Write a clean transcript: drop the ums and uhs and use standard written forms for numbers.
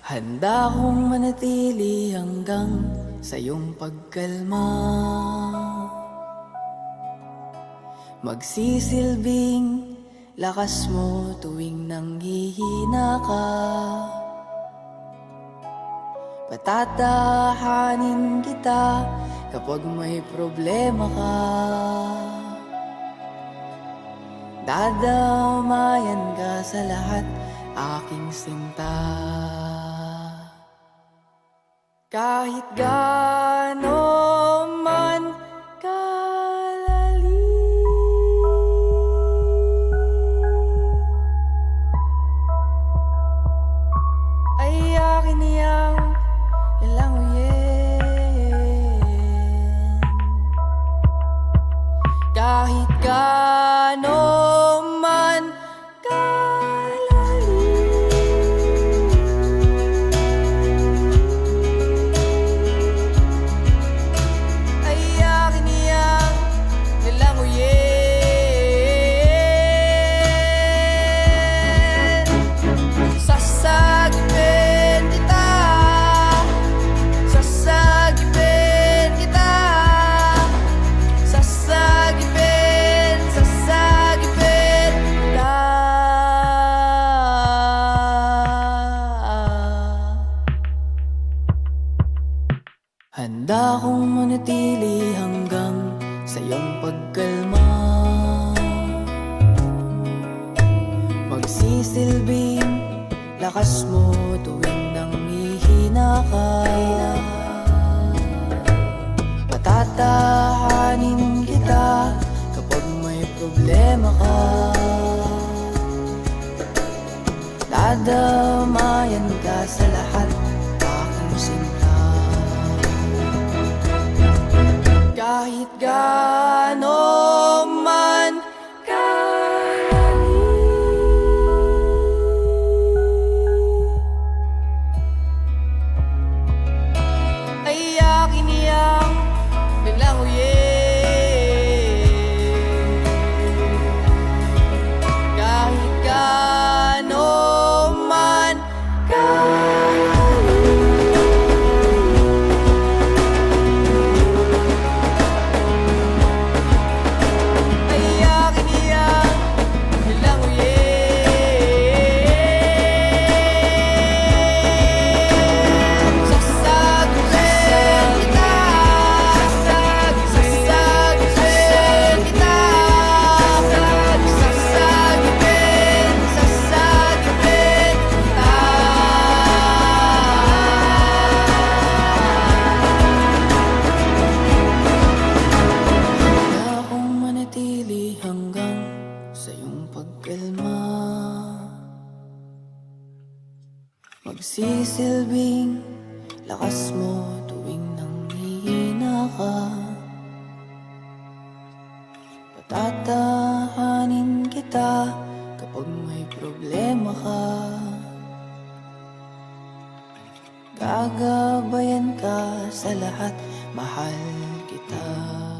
Handa akong manatili hanggang sa iyong pagkalma. Magsisilbing lakas mo tuwing nanghihina ka. Patatahanin kita kapag may problema ka. Dadamayan ka sa lahat, aking sinta. Kahit gaano man kalalim, ay akin niyang ilanguyin. Kahit gaano man handa akong manatili hanggang sa iyong pagkalma. Magsisilbing lakas mo tuwing nanghihina ka. Patatahanin kita kapag may problema ka. Dadamayan ka sa lahat, aking sinta. Kahit gaano man kalalim, ay akin niyang nilanguyin. Kahit gaano man hanggang sa iyong pagkalma. Magsisilbing lakas mo tuwing nanghihina ka. Patatahanin kita kapag may problema ka. Gagabayan ka sa lahat, mahal kita.